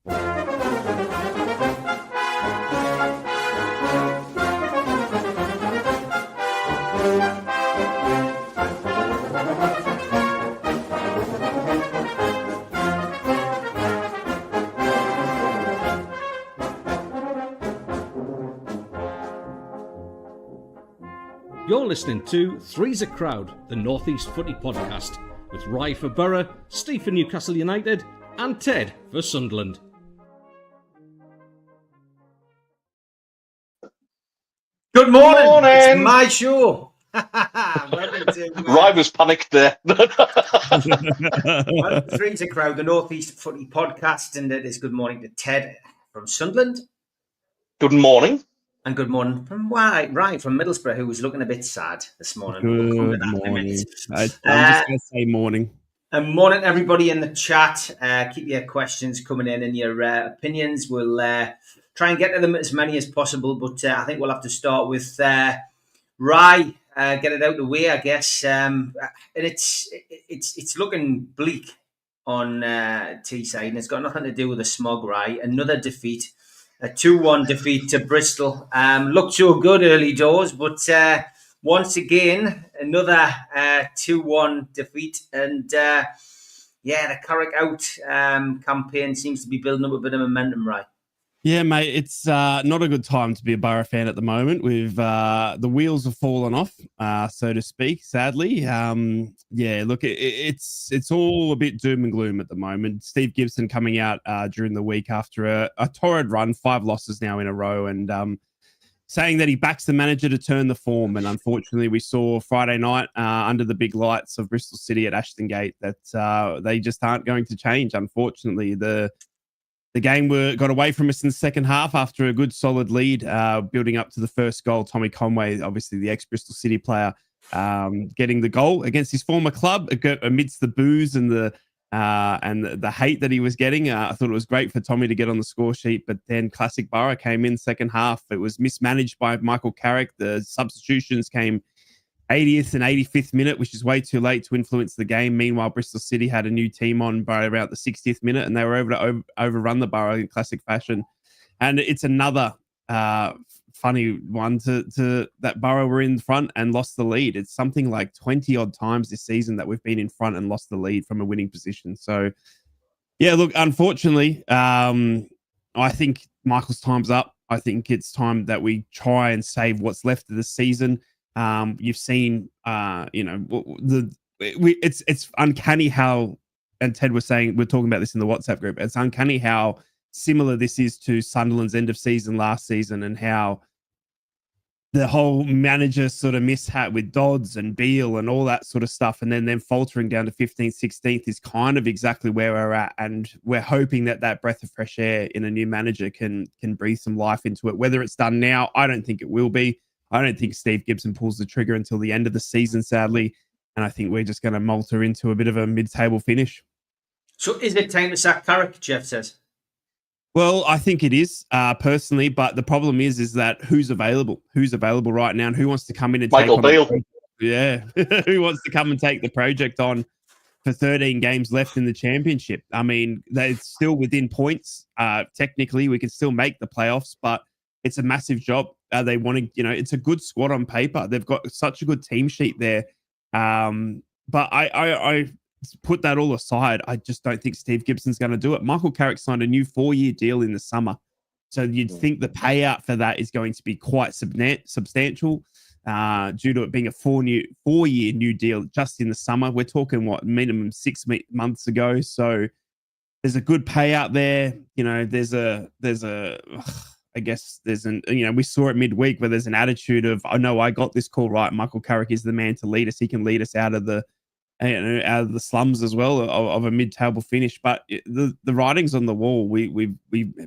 You're listening to Three's a Crowd, the North East Footy podcast, with Rye for Borough, Steve for Newcastle United, and Ted for Sunderland. Good morning. It's my show. Rye was panicked there. Three's a Crowd, the North East Footy podcast, and it is good morning to Ted from Sunderland. Good morning. And good morning from Rye from Middlesbrough, who was looking a bit sad this morning. Good morning. I'm just going to say morning. And morning, everybody in the chat. Keep your questions coming in and your opinions. We'll try and get to them as many as possible, but I think we'll have to start with Rye. Get it out of the way, I guess. And it's looking bleak on Teesside, and it's got nothing to do with the smog, Rye. Another defeat. A 2-1 defeat to Bristol. Looked so good early doors, but once again, another 2-1 defeat. And the Carrick out campaign seems to be building up a bit of momentum, right? Yeah, mate, it's not a good time to be a Borough fan at the moment. We've the wheels have fallen off, so to speak, sadly. Look, it's all a bit doom and gloom at the moment. Steve Gibson coming out during the week after a torrid run, 5 losses now in a row, and saying that he backs the manager to turn the form. And unfortunately, we saw Friday night under the big lights of Bristol City at Ashton Gate that they just aren't going to change. Unfortunately, the game got away from us in the second half after a good solid lead, building up to the first goal. Tommy Conway, obviously the ex-Bristol City player, getting the goal against his former club amidst the boos and the hate that he was getting. I thought it was great for Tommy to get on the score sheet, but then classic Borough came in second half. It was mismanaged by Michael Carrick. The substitutions came 80th and 85th minute, which is way too late to influence the game. Meanwhile, Bristol City had a new team on by about the 60th minute, and they were able to overrun the Borough in classic fashion. And it's another funny one to that Borough were in front and lost the lead. It's something like 20 odd times this season that we've been in front and lost the lead from a winning position. So, yeah, look, unfortunately, I think Michael's time's up. I think it's time that we try and save what's left of the season. You've seen, it's uncanny how, and Ted was saying, we're talking about this in the WhatsApp group. It's uncanny how similar this is to Sunderland's end of season last season, and how the whole manager sort of mishap with Dodds and Beale and all that sort of stuff, and then faltering down to 15th, 16th is kind of exactly where we're at. And we're hoping that breath of fresh air in a new manager can breathe some life into it. Whether it's done now, I don't think it will be. I don't think Steve Gibson pulls the trigger until the end of the season, sadly. And I think we're just going to moulder into a bit of a mid-table finish. So is it time to sack Carrick, Jeff says? Well, I think it is, personally. But the problem is that who's available? Who's available right now? And who wants to come in and Michael Beale. Yeah. Who wants to come and take the project on for 13 games left in the championship? I mean, they're still within points. Technically, we can still make the playoffs, but it's a massive job. They want to, it's a good squad on paper. They've got such a good team sheet there. But I put that all aside. I just don't think Steve Gibson's going to do it. Michael Carrick signed a new 4-year deal in the summer. So you'd think the payout for that is going to be quite substantial due to it being a 4-year new deal just in the summer. We're talking, minimum 6 months ago. So there's a good payout there. We saw it midweek where there's an attitude of, oh no, I got this call right. Michael Carrick is the man to lead us. He can lead us out of the slums as well of a mid-table finish. But the writing's on the wall. We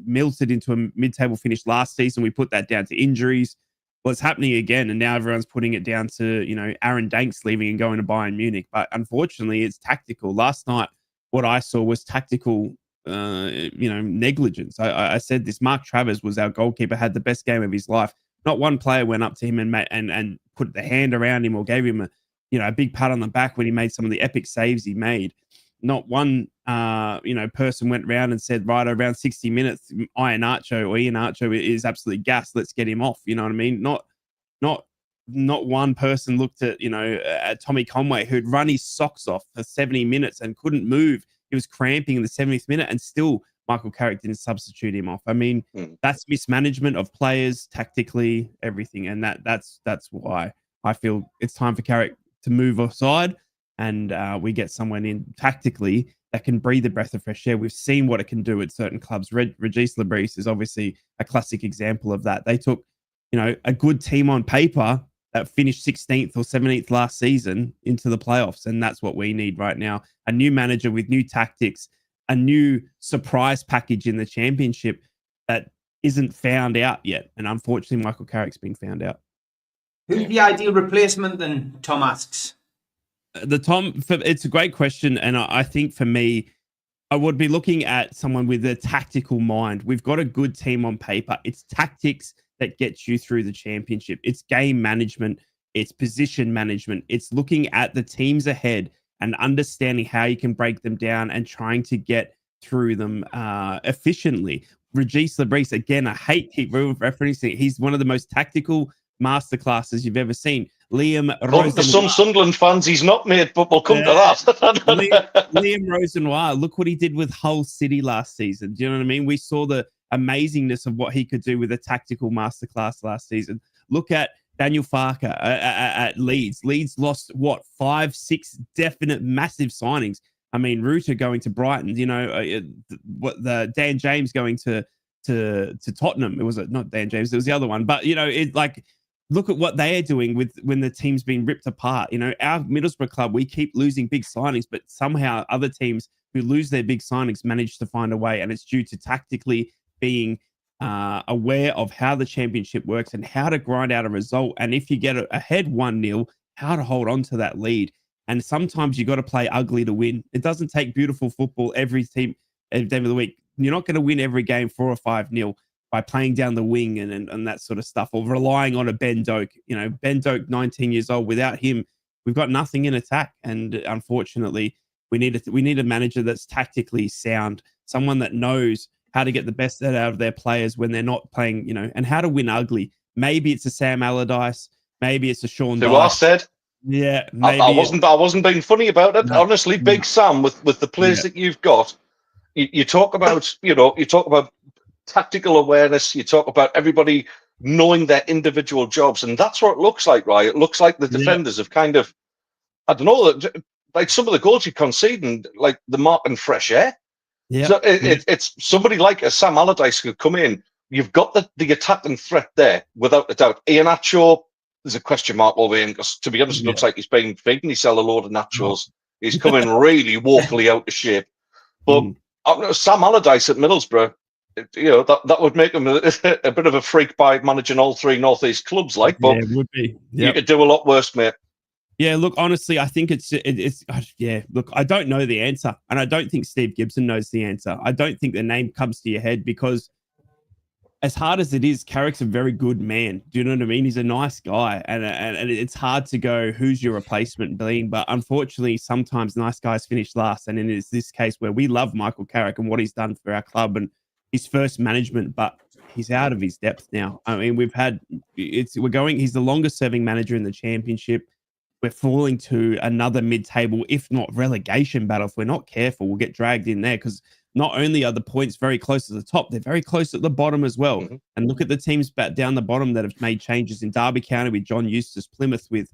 melted into a mid-table finish last season. We put that down to injuries. Well, it's happening again, and now everyone's putting it down to Aaron Danks leaving and going to Bayern Munich. But unfortunately, it's tactical. Last night, what I saw was tactical negligence. I said this. Mark Travers was our goalkeeper, had the best game of his life. Not one player went up to him and put the hand around him or gave him a big pat on the back when he made some of the epic saves he made. Not one, person went around and said, right, around 60 minutes, Ian Archo is absolutely gassed. Let's get him off. You know what I mean? Not one person looked at, at Tommy Conway, who'd run his socks off for 70 minutes and couldn't move. He was cramping in the 70th minute, and still Michael Carrick didn't substitute him off. I mean, that's mismanagement of players, tactically, everything. And that's why I feel it's time for Carrick to move aside, and we get someone in tactically that can breathe a breath of fresh air. We've seen what it can do at certain clubs. Regis Lebris is obviously a classic example of that. They took, a good team on paper that finished 16th or 17th last season into the playoffs. And that's what we need right now. A new manager with new tactics, a new surprise package in the championship that isn't found out yet. And unfortunately, Michael Carrick's been found out. Who's the ideal replacement then, Tom asks? It's a great question. And I think for me, I would be looking at someone with a tactical mind. We've got a good team on paper. It's tactics that gets you through the championship. It's game management. It's position management. It's looking at the teams ahead and understanding how you can break them down and trying to get through them efficiently. Regis Lebris, again, I keep referencing it. He's one of the most tactical masterclasses you've ever seen. Liam Rosen. For some Sunderland fans, he's not, mate, but we'll come to that. Liam Rosenoir, look what he did with Hull City last season. Do you know what I mean? We saw the amazingness of what he could do with a tactical masterclass last season. Look at Daniel Farker at Leeds. Leeds lost, 5-6 definite massive signings. I mean, Ruta going to Brighton, the Dan James going to Tottenham. It was not Dan James, it was the other one. But, look at what they are doing when the team's been ripped apart. Our Middlesbrough club, we keep losing big signings, but somehow other teams who lose their big signings manage to find a way. And it's due to tactically being aware of how the championship works and how to grind out a result. And if you get ahead 1-0, how to hold on to that lead. And sometimes you got to play ugly to win. It doesn't take beautiful football every day of the week. You're not going to win every game 4 or 5-0 by playing down the wing and that sort of stuff, or relying on a Ben Doak. Ben Doak, 19 years old. Without him, we've got nothing in attack. And unfortunately, we need a manager that's tactically sound, someone that knows how to get the best out of their players when they're not playing, and how to win ugly. Maybe it's a Sam Allardyce. Maybe it's a Sean Dyche. I said. Yeah, maybe. I wasn't being funny about it. No. Honestly, Big Sam, with the players that you've got, you talk about, tactical awareness. You talk about everybody knowing their individual jobs, and that's what it looks like, right? It looks like the defenders have kind of, I don't know, like some of the goals you're conceding, like the marking fresh air. Yeah, so it's somebody like a Sam Allardyce who come in. You've got the attacking threat there, without a doubt. Ian Atcho, there's a question mark over him, because to be honest, it looks like he's been feeding himself a load of naturals. He's coming really woefully out of shape. But Sam Allardyce at Middlesbrough, that would make him a bit of a freak by managing all 3 North East clubs, but it would be. Yep. You could do a lot worse, mate. Yeah, look, honestly, I think look, I don't know the answer, and I don't think Steve Gibson knows the answer. I don't think the name comes to your head, because as hard as it is, Carrick's a very good man. Do you know what I mean? He's a nice guy, and it's hard to go, who's your replacement being? But unfortunately, sometimes nice guys finish last, and in this case where we love Michael Carrick and what he's done for our club and his first management, but he's out of his depth now. I mean, he's the longest serving manager in the championship. We're falling to another mid-table, if not relegation battle. If we're not careful, we'll get dragged in there, because not only are the points very close to the top, they're very close at the bottom as well. Mm-hmm. And look at the teams back down the bottom that have made changes in Derby County with John Eustace, Plymouth with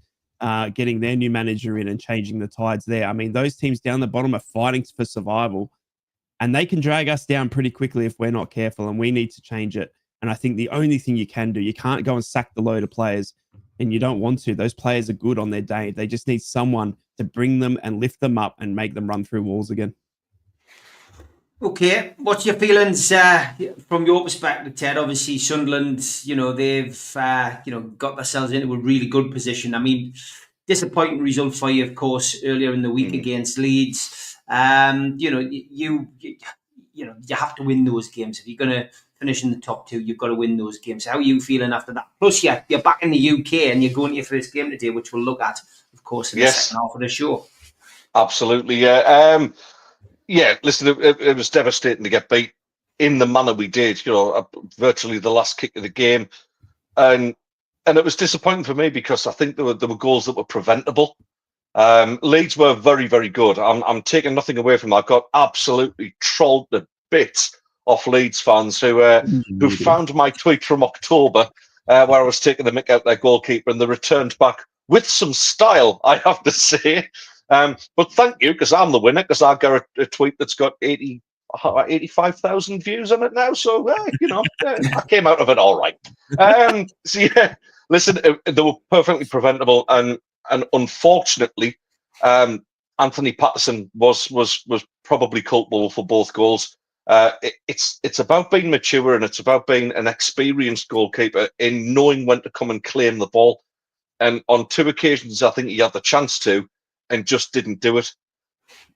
getting their new manager in and changing the tides there. I mean, those teams down the bottom are fighting for survival, and they can drag us down pretty quickly if we're not careful, and we need to change it. And I think the only thing you can do, you can't go and sack the load of players, and you don't want to. Those players are good on their day. They just need someone to bring them and lift them up and make them run through walls again. Okay, what's your feelings from your perspective, Ted? Obviously, Sunderland, they've got themselves into a really good position. I mean, disappointing result for you, of course, earlier in the week against Leeds. You have to win those games if you're going to finish in the top 2. You've got to win those games. How are you feeling after that? Plus, you're back in the UK and you're going to your first game today, which we'll look at, of course, in the second half of the show. Absolutely, yeah. Yeah, listen, it was devastating to get beat in the manner we did. Virtually the last kick of the game, and it was disappointing for me because I think there were goals that were preventable. Leeds were very, very good. I'm taking nothing away from that. I got absolutely trolled to bits off Leeds fans who found my tweet from October where I was taking the mick out their goalkeeper, and they returned back with some style, I have to say. But thank you, because I'm the winner, because I got a tweet that's got 85,000 views on it now. So, I came out of it all right. So, yeah, listen, they were perfectly preventable. And unfortunately, Anthony Patterson was probably culpable for both goals. It's about being mature, and it's about being an experienced goalkeeper in knowing when to come and claim the ball. And on 2 occasions, I think he had the chance to, and just didn't do it.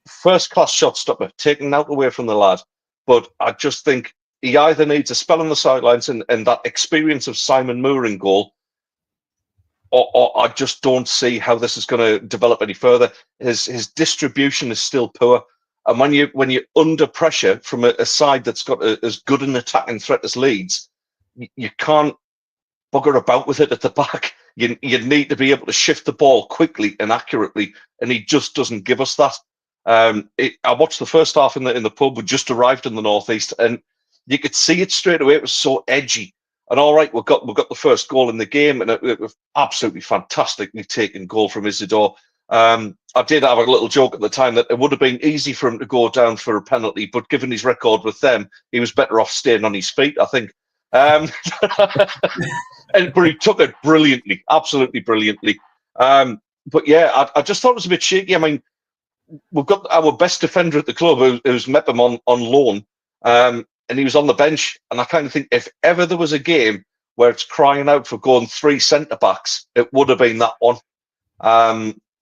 First class shot stopper, taken out away from the lad. But I just think he either needs a spell on the sidelines and that experience of Simon Moore in goal, or I just don't see how this is going to develop any further. His distribution is still poor. And when you're under pressure from a side that's got as good an attacking threat as Leeds, you can't bugger about with it at the back. You need to be able to shift the ball quickly and accurately, and he just doesn't give us that. I watched the first half in the pub. We just arrived in the northeast, and you could see it straight away. It was so edgy. And all right, we got the first goal in the game, and it was absolutely fantastically taken goal from Isidore. I did have a little joke at the time that it would have been easy for him to go down for a penalty, but given his record with them, he was better off staying on his feet, I think. But he took it brilliantly, absolutely brilliantly. But yeah, I just thought it was a bit shaky. I mean, we've got our best defender at the club, who's MACKEM on loan, and he was on the bench. And I kind of think if ever there was a game where it's crying out for going 3 centre backs, it would have been that one.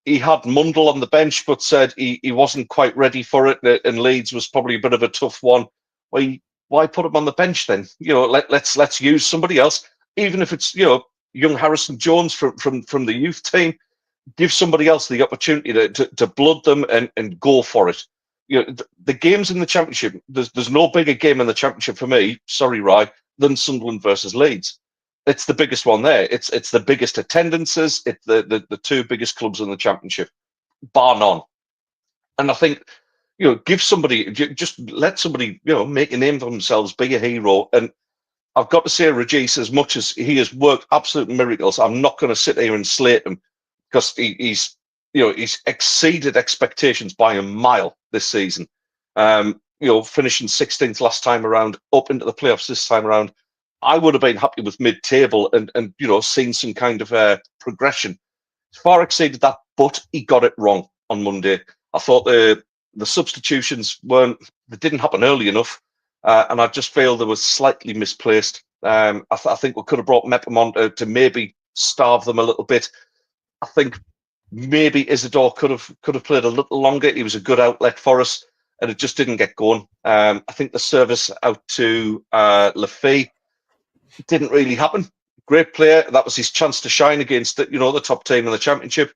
He had Mundle on the bench, but said he wasn't quite ready for it, and Leeds was probably a bit of a tough one. Why put him on the bench then? Let's use somebody else, even if it's young Harrison Jones from the youth team. Give somebody else the opportunity to blood them and go for it. The games in the Championship, there's no bigger game in the Championship for me, sorry, Rye, than Sunderland versus Leeds. It's the biggest one there. It's the biggest attendances. It's the 2 biggest clubs in the Championship, bar none. And I think, give somebody, just let somebody, make a name for themselves, be a hero. And I've got to say, Regis, as much as he has worked absolute miracles, I'm not going to sit here and slate him, because he's exceeded expectations by a mile this season. Finishing 16th last time around, up into the playoffs this time around. I would have been happy with mid-table and seen some kind of progression. Far exceeded that, but he got it wrong on Monday. I thought the substitutions didn't happen early enough, and I just feel they were slightly misplaced. I think we could have brought MACKEM on to maybe starve them a little bit. I think maybe Isidore could have played a little longer. He was a good outlet for us, and it just didn't get going. I think the service out to Lafay didn't really happen. Great player. That was his chance to shine against the top team in the Championship.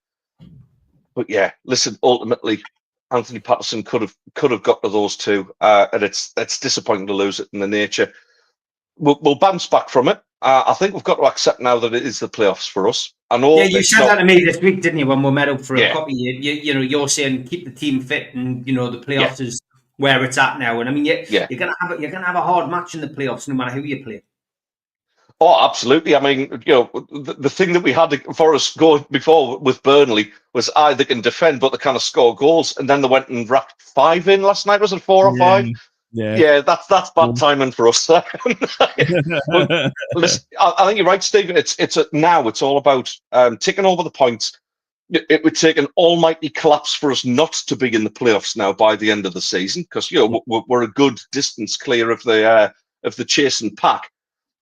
But yeah, listen, ultimately, Anthony Patterson could have got to those 2, and it's disappointing to lose it in the nature. We'll bounce back from it. I think we've got to accept now that it is the playoffs for us. I know. Yeah, you said that to me this week, didn't you? When we met up for a copy, you're saying keep the team fit, and the playoffs is where it's at now. And I mean, you're gonna have a hard match in the playoffs, no matter who you play. Oh, absolutely. I mean, the thing that we had for us going before with Burnley was they can defend, but they kind of score goals. And then they went and racked 5 in last night. Was it 4 or 5? Yeah, that's bad timing for us. But listen, I think you're right, Steve. Now it's all about taking over the points. It would take an almighty collapse for us not to be in the playoffs now by the end of the season, because we're a good distance clear of the chasing pack.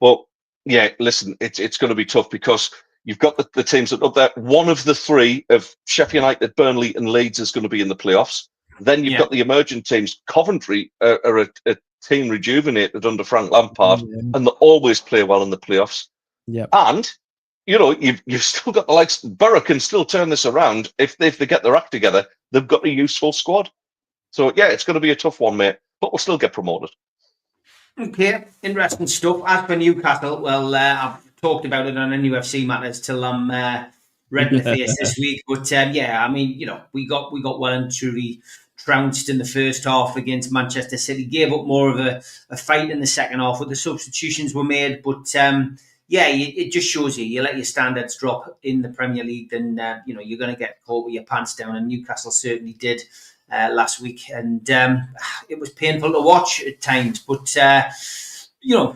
But yeah, listen, it's going to be tough, because you've got the teams that up there. One of the 3 of Sheffield United, Burnley, and Leeds is going to be in the playoffs. Then you've got the emerging teams. Coventry are a team rejuvenated under Frank Lampard, and they always play well in the playoffs. Yeah, and you've still got the likes. Borough can still turn this around if they get their act together. They've got a useful squad. So yeah, it's going to be a tough one, mate. But we'll still get promoted. Okay, interesting stuff. As for Newcastle, well, I've talked about it on NUFC Matters till I'm red in the face this week. But yeah, I mean, we got well and truly trounced in the first half against Manchester City. Gave up more of a fight in the second half, but the substitutions were made. But yeah, it just shows you let your standards drop in the Premier League, then you're going to get caught with your pants down, and Newcastle certainly did last week, and it was painful to watch at times. But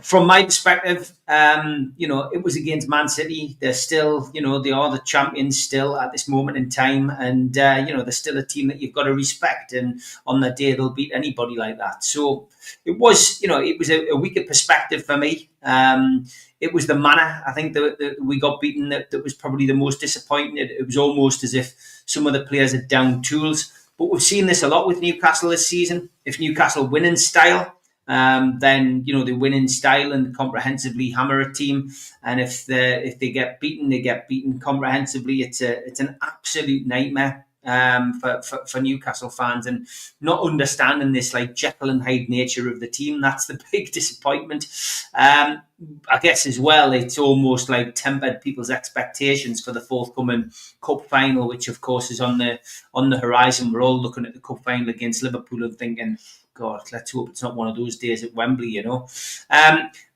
from my perspective, it was against Man City. They're still, they are the champions still at this moment in time, and they're still a team that you've got to respect. And on the day, they'll beat anybody like that. So it was, it was a weaker perspective for me. It was the manner, I think, that we got beaten that was probably the most disappointing. It was almost as if some of the players had down tools. But we've seen this a lot with Newcastle this season. If Newcastle win in style, then they win in style and comprehensively hammer a team. And if they get beaten, they get beaten comprehensively. It's an absolute nightmare for Newcastle fans, and not understanding this like Jekyll and Hyde nature of the team. That's the big disappointment. I guess as well, it's almost like tempered people's expectations for the forthcoming cup final, which of course is on the horizon. We're all looking at the cup final against Liverpool and thinking, God, let's hope it's not one of those days at Wembley,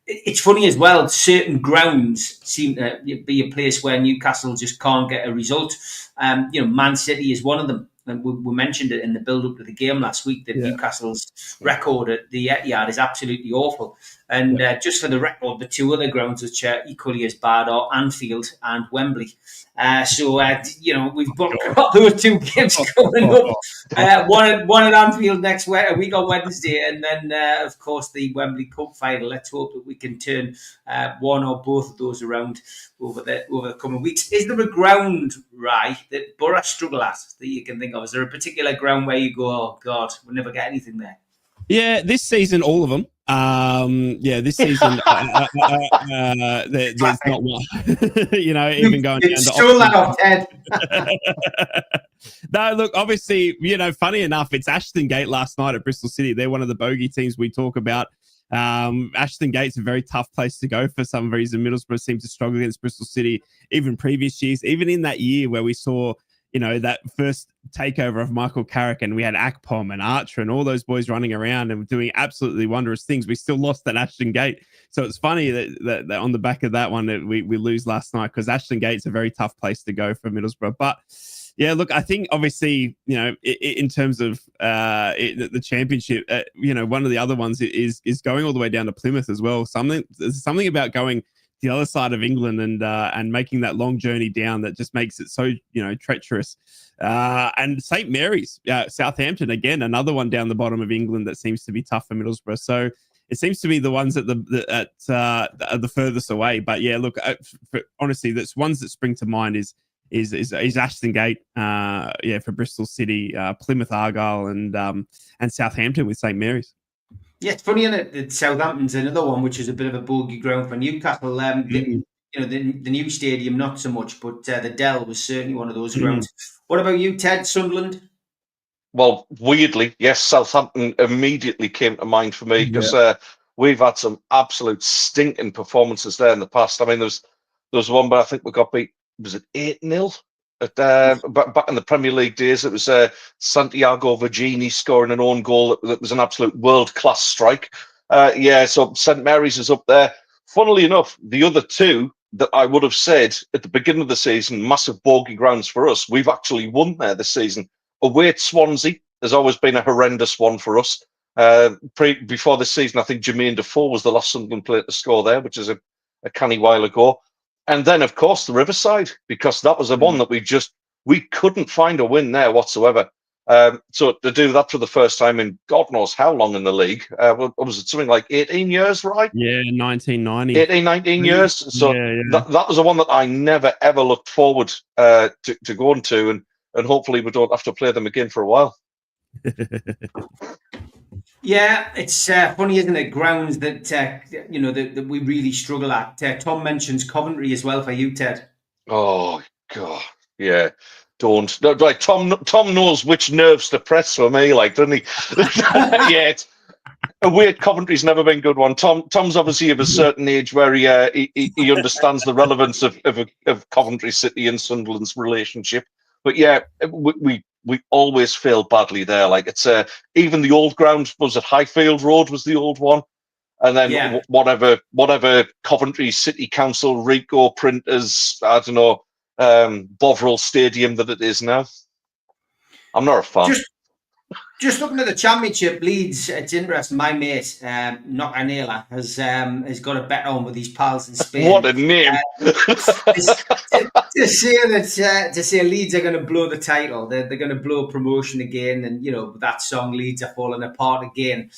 It's funny as well, certain grounds seem to be a place where Newcastle just can't get a result. Man City is one of them. And we mentioned it in the build-up to the game last week that Newcastle's record at the Etihad is absolutely awful. And just for the record, the two other grounds which are equally as bad are Anfield and Wembley. We've got those two games coming up. One at Anfield next week on Wednesday, and then, of course, the Wembley Cup final. Let's hope that we can turn one or both of those around over the coming weeks. Is there a ground, Rye, that Borough struggle at that you can think of? Is there a particular ground where you go, oh, God, we'll never get anything there? Yeah, this season, all of them. This season, there's not one. Even going down to Ted. No, look, obviously, funny enough, it's Ashton Gate last night at Bristol City. They're one of the bogey teams we talk about. Ashton Gate's a very tough place to go for some reason. Middlesbrough seemed to struggle against Bristol City, even previous years, even in that year where we saw that first takeover of Michael Carrick, and we had Akpom and Archer and all those boys running around and doing absolutely wonderous things. We still lost at Ashton Gate. So it's funny that on the back of that one that we lose last night, because Ashton Gate's a very tough place to go for Middlesbrough. But yeah, look, I think obviously, in terms of the championship, one of the other ones is going all the way down to Plymouth as well. There's something about going the other side of England and making that long journey down that just makes it so treacherous. And St Mary's, Southampton, again, another one down the bottom of England that seems to be tough for Middlesbrough. So it seems to be the ones at the furthest away. But yeah, look, honestly, that's ones that spring to mind is Ashton Gate, for Bristol City, Plymouth Argyle, and Southampton with St Mary's. Yeah, it's funny, isn't it? That Southampton's another one, which is a bit of a bogey ground for Newcastle. The new stadium, not so much, but the Dell was certainly one of those grounds. What about you, Ted? Sunderland? Well, weirdly, yes, Southampton immediately came to mind for me because we've had some absolute stinking performances there in the past. I mean, there was one, but I think we got beat. Was it 8-0? Back in the Premier League days, it was Santiago Virginie scoring an own goal that was an absolute world-class strike. So St Mary's is up there. Funnily enough, the other two that I would have said at the beginning of the season, massive bogey grounds for us, we've actually won there this season. Away at Swansea has always been a horrendous one for us. Before this season, I think Jermaine Defoe was the last Sunderland player to score there, which is a canny while ago. And then, of course, the Riverside, because that was the one that we couldn't find a win there whatsoever. So to do that for the first time in God knows how long in the league, was it something like 18 years, right? Yeah, 1990. 19 years. So that was the one that I never, ever looked forward to going to. And hopefully we don't have to play them again for a while. Yeah, it's funny, isn't it? Grounds that that we really struggle at. Tom mentions Coventry as well for you, Ted. Oh God, yeah. don't. No, like Tom knows which nerves to press for me, like, doesn't he? Yeah, away at Coventry's never been a good one. Tom's obviously of a certain age where he understands the relevance of Coventry City and Sunderland's relationship. But yeah, we always fail badly there. Like, it's even the old ground was at Highfield Road was the old one, and then whatever Coventry City Council Rico Printers, I don't know, Bovril Stadium that it is now. I'm not a fan. Just looking at the Championship, Leeds, it's interesting. My mate, Knock Anela, has got a bet on with his pals in Spain. What a name! To say Leeds are going to blow the title, they're going to blow promotion again, and that song Leeds are falling apart again.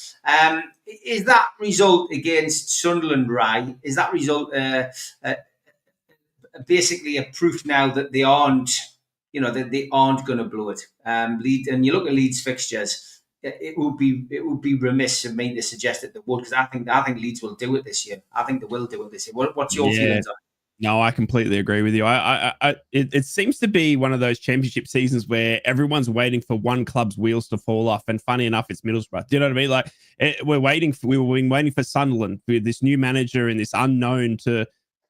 Is that result against Sunderland, Rye? Is that result basically a proof now that they aren't? That they aren't going to blow it. Leeds, and you look at Leeds fixtures, it would be remiss of me to suggest that they would, because I think Leeds will do it this year. I think they will do it this year. What's your feelings on it? No, I completely agree with you. It seems to be one of those championship seasons where everyone's waiting for one club's wheels to fall off, and funny enough, it's Middlesbrough. Do you know what I mean? Like, we were waiting for Sunderland with this new manager and this unknown to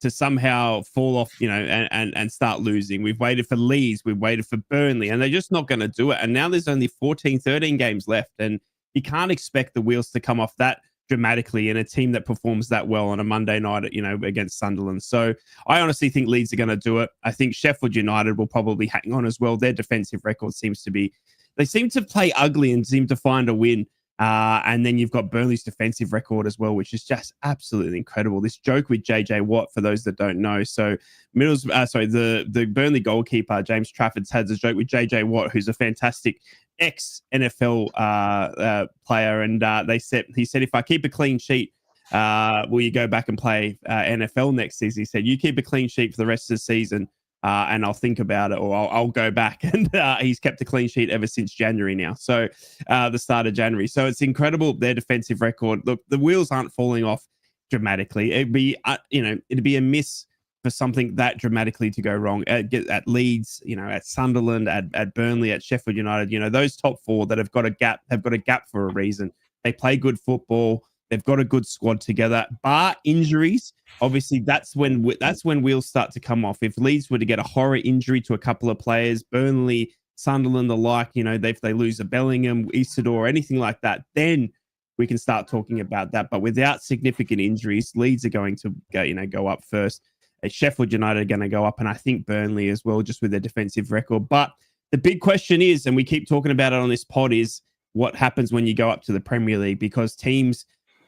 somehow fall off, and start losing. We've waited for Leeds, we've waited for Burnley, and they're just not going to do it. And now there's only 14, 13 games left, and you can't expect the wheels to come off that dramatically in a team that performs that well on a Monday night, against Sunderland. So I honestly think Leeds are going to do it. I think Sheffield United will probably hang on as well. Their defensive record they seem to play ugly and seem to find a win. And then you've got Burnley's defensive record as well, which is just absolutely incredible. This joke with JJ Watt, for those that don't know. So the Burnley goalkeeper, James Trafford's had a joke with JJ Watt, who's a fantastic ex-NFL player. And he said, if I keep a clean sheet, will you go back and play NFL next season? He said, you keep a clean sheet for the rest of the season, and I'll think about it, or I'll go back. And he's kept a clean sheet ever since January now. So the start of January. So it's incredible, their defensive record. Look, the wheels aren't falling off dramatically. It'd be a miss for something that dramatically to go wrong at Leeds, at Sunderland, at Burnley, at Sheffield United. Those top four that have got a gap for a reason. They play good football. They've got a good squad together. Bar injuries, obviously, that's when wheels start to come off. If Leeds were to get a horror injury to a couple of players, Burnley, Sunderland, the like, if they lose a Bellingham, Isidore, anything like that, then we can start talking about that. But without significant injuries, Leeds are going to go up first. Sheffield United are going to go up, and I think Burnley as well, just with their defensive record. But the big question is, and we keep talking about it on this pod, is what happens when you go up to the Premier League, because teams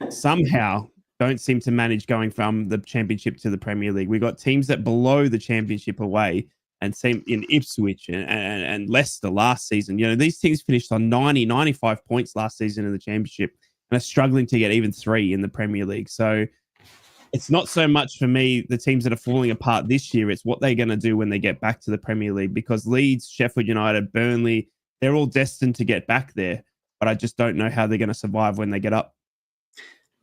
somehow don't seem to manage going from the Championship to the Premier League. We got teams that blow the Championship away, and same in Ipswich and Leicester last season. These teams finished on 90, 95 points last season in the Championship and are struggling to get even 3 in the Premier League. So it's not so much for me the teams that are falling apart this year. It's what they're going to do when they get back to the Premier League, because Leeds, Sheffield United, Burnley, they're all destined to get back there. But I just don't know how they're going to survive when they get up.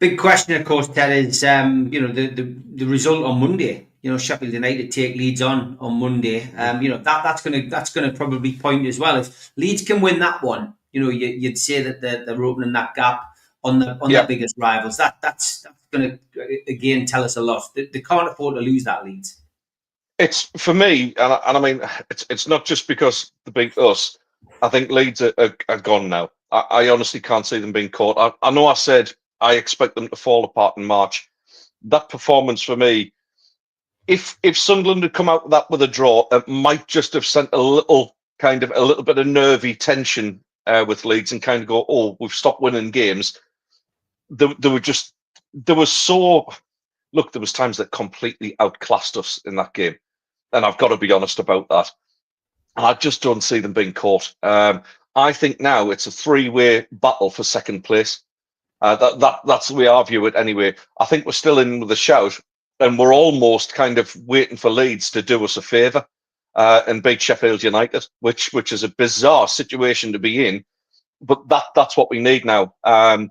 Big question, of course, Ted, is the result on Monday. Sheffield United take Leeds on Monday. That's going to probably point as well. If Leeds can win that one, you'd say that they're opening that gap on the biggest rivals. That's going to again tell us a lot. They can't afford to lose that, Leeds. It's for me, and I mean, it's not just because they beat us. I think Leeds are gone now. I honestly can't see them being caught. I know I said I expect them to fall apart in March. That performance for me, if Sunderland had come out with a draw, it might just have sent a little bit of nervy tension with Leeds, and kind of go, oh, we've stopped winning games. There was times that completely outclassed us in that game, and I've got to be honest about that. And I just don't see them being caught. I think now it's a 3-way battle for second place. That's the way I view it anyway. I think we're still in with a shout, and we're almost kind of waiting for Leeds to do us a favour and beat Sheffield United, which is a bizarre situation to be in, but that's what we need now. I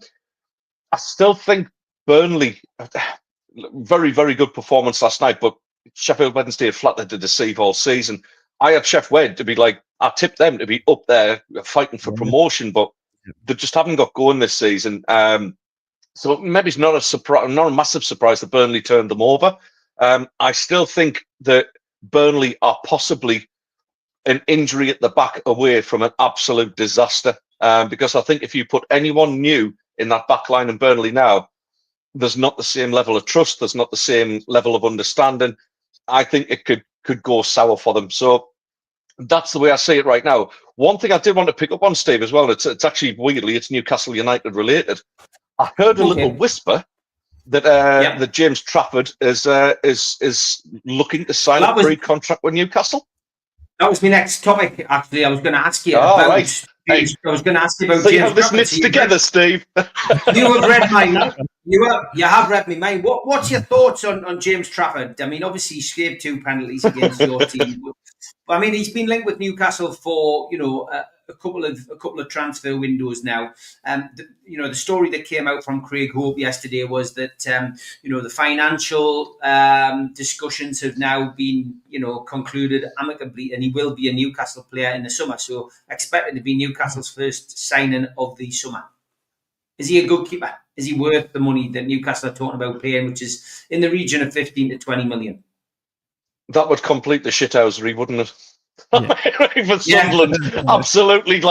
still think Burnley, very, very good performance last night, but Sheffield Wednesday have flattered to deceive all season. I had Chef Wed to be like, I tipped them to be up there fighting for promotion, but they just haven't got going this season. So maybe it's not a surprise, not a massive surprise that Burnley turned them over. I still think that Burnley are possibly an injury at the back away from an absolute disaster. Because I think if you put anyone new in that back line in Burnley now, there's not the same level of trust. There's not the same level of understanding. I think it could go sour for them. So that's the way I see it right now. One thing I did want to pick up on, Steve, as well, it's actually weirdly, it's Newcastle United related. I heard a little whisper that that James Trafford is looking to sign a free contract with Newcastle. That was my next topic, actually. I was going to ask you about. Right. I was going to ask you about. So James you have this Trafford. knits together, Steve. You have read my. You have read me mind. What's your thoughts on James Trafford? I mean, obviously he scored 2 penalties against your team, but I mean he's been linked with Newcastle for a couple of transfer windows now. The story that came out from Craig Hope yesterday was that the financial discussions have now been concluded amicably, and he will be a Newcastle player in the summer. So expected to be Newcastle's first signing of the summer. Is he a good keeper? Is he worth the money that Newcastle are talking about paying, which is in the region of 15 to 20 million? That would complete the shithousery, wouldn't it? For Sunderland, absolutely.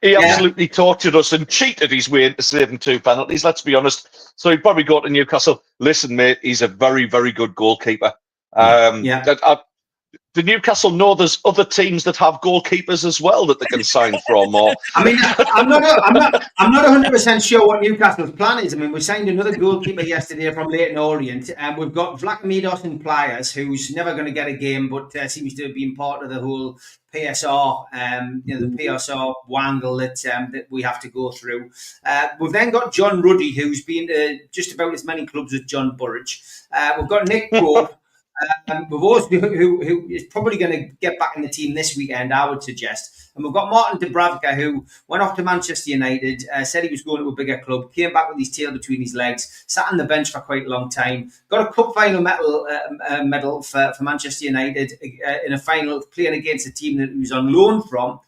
He absolutely tortured us and cheated his way into saving 2 penalties. Let's be honest. So he'd probably go to Newcastle. Listen, mate, he's a very, very good goalkeeper. Do Newcastle know there's other teams that have goalkeepers as well that they can sign from? Or I mean, I'm not 100% sure what Newcastle's plan is. I mean, we signed another goalkeeper yesterday from Leyton Orient, and we've got Vlachimidos in Pliers, who's never going to get a game, but seems to have been part of the whole PSR, the PSR wangle that we have to go through. We've then got John Ruddy, who's been to just about as many clubs as John Burridge. We've got Nick Pope. We've also who is probably going to get back in the team this weekend, I would suggest. And we've got Martin Dubravka, who went off to Manchester United, said he was going to a bigger club, came back with his tail between his legs, sat on the bench for quite a long time, got a cup final medal for Manchester United in a final playing against a team that he was on loan from.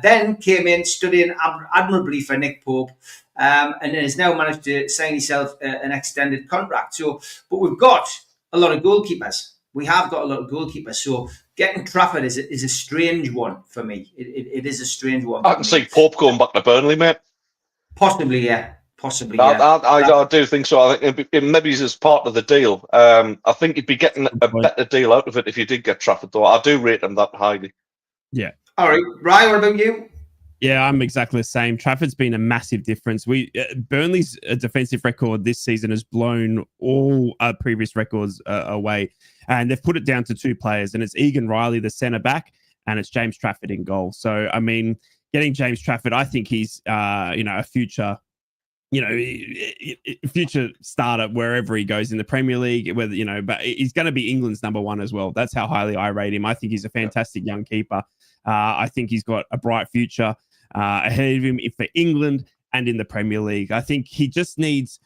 Then came in, studying admirably for Nick Pope, and has now managed to sign himself an extended contract. But we've got a lot of goalkeepers. We have got a lot of goalkeepers. So getting Trafford is a strange one for me. It is a strange one. I can see Pope going back to Burnley, mate. Possibly, yeah. I do think so. I think maybe he's as part of the deal. I think you'd be getting a better deal out of it if you did get Trafford, though. I do rate him that highly. Yeah. All right. Ryan, what about you? Yeah, I'm exactly the same. Trafford's been a massive difference. Burnley's defensive record this season has blown all previous records away, and they've put it down to 2 players, and it's Egan Riley, the centre back, and it's James Trafford in goal. So, I mean, getting James Trafford, I think he's a future, future starter wherever he goes in the Premier League. But he's going to be England's number 1 as well. That's how highly I rate him. I think he's a fantastic young keeper. I think he's got a bright future ahead of him for England and in the Premier League. I think he just needs,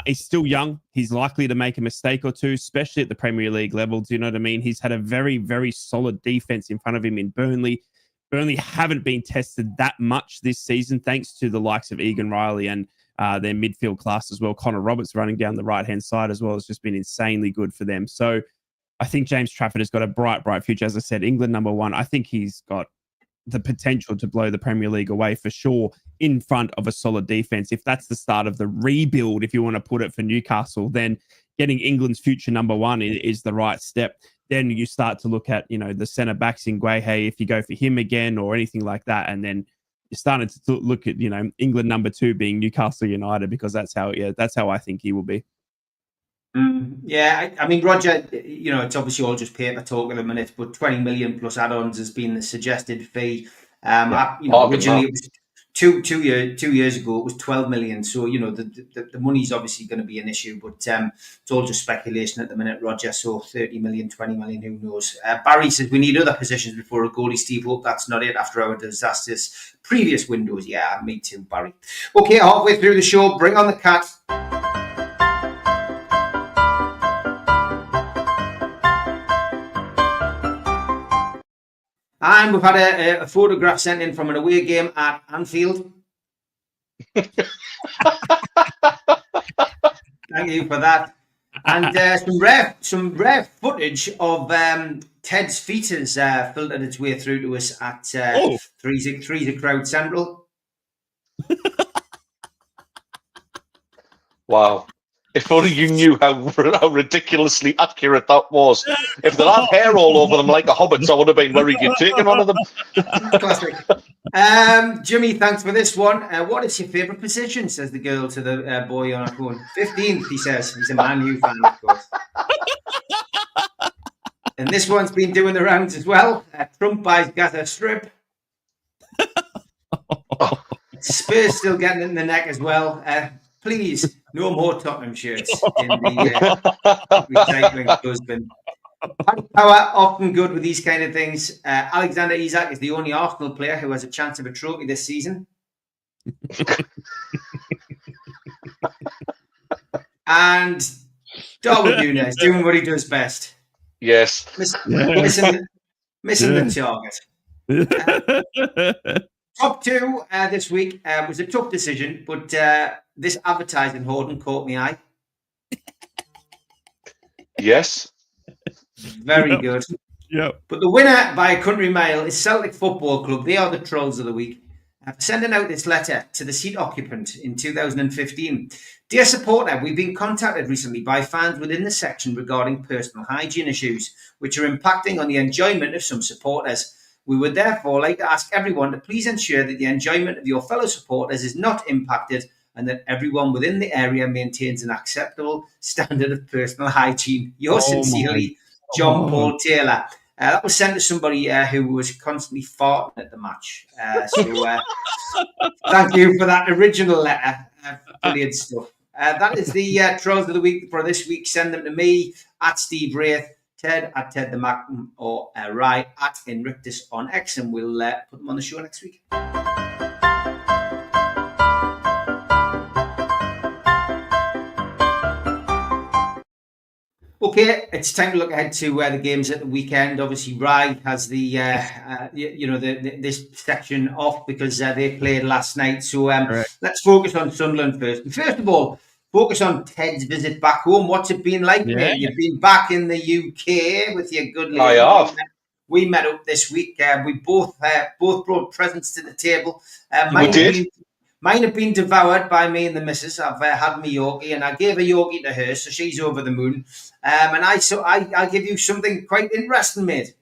he's still young. He's likely to make a mistake or two, especially at the Premier League level. Do you know what I mean? He's had a very, very solid defense in front of him in Burnley. Burnley haven't been tested that much this season, thanks to the likes of Egan Riley and their midfield class as well. Connor Roberts running down the right-hand side as well has just been insanely good for them. So I think James Trafford has got a bright, bright future. As I said, England number 1. I think he's got the potential to blow the Premier League away for sure in front of a solid defense. If that's the start of the rebuild, if you want to put it for Newcastle, then getting England's future number 1 is the right step. Then you start to look at, the centre backs in Guehi, if you go for him again or anything like that. And then you're starting to look at, England number 2 being Newcastle United, because that's how I think he will be. Yeah, I mean, Roger, it's obviously all just paper talk at the minute, but 20 million plus add-ons has been the suggested fee. Originally it was two years ago, it was 12 million. So, the money's obviously going to be an issue, but it's all just speculation at the minute, Roger. So 30 million, 20 million, who knows? Barry says we need other positions before a goalie. Steve, hope that's not it after our disastrous previous windows. Yeah, me too, Barry. Okay, halfway through the show, bring on the cat. And we've had a photograph sent in from an away game at Anfield. Thank you for that. And some rare footage of Ted's feet has filtered its way through to us at Three's Crowd Central. Wow. If only you knew how ridiculously accurate that was. If they had hair all over them like a hobbits, I would have been worried you'd taken one of them. Classic. Jimmy, thanks for this one. What is your favourite position, says the girl to the boy on her phone. 15th, he says. He's a Man U fan, of course. And this one's been doing the rounds as well. Trump buys Gaza Strip. Spurs still getting it in the neck as well. Please, no more Tottenham shirts in the recycling dustbin. Power, often good with these kind of things. Alexander Isak is the only Arsenal player who has a chance of a trophy this season. And Darwin Núñez doing what he does best. Yes. Missing the target. Top two this week was a tough decision, but this advertising hoarding caught my eye. Yes. Very good. Yep. But the winner by a country mile is Celtic Football Club. They are the trolls of the week. For sending out this letter to the seat occupant in 2015. Dear supporter, we've been contacted recently by fans within the section regarding personal hygiene issues, which are impacting on the enjoyment of some supporters. We would therefore like to ask everyone to please ensure that the enjoyment of your fellow supporters is not impacted and that everyone within the area maintains an acceptable standard of personal hygiene. Yours sincerely, John Paul Taylor. That was sent to somebody who was constantly farting at the match. So thank you for that original letter. Brilliant stuff. That is the Trolls of the Week for this week. Send them to me at Steve Wraith, Ted at Ted the MACKEM, or Rye at Inrictus on X, and we'll put them on the show next week. Okay, it's time to look ahead to the games at the weekend. Obviously, Rye has the this section off because they played last night. So let's focus on Sunderland first. And first of all, focus on Ted's visit back home. What's it been like, mate? You've been back in the UK with your good lady. I have. We met up this week. We both brought presents to the table. We did. Mine have been devoured by me and the missus. I've had my Yorkie, and I gave a Yorkie to her, so she's over the moon. And I give you something quite interesting, mate.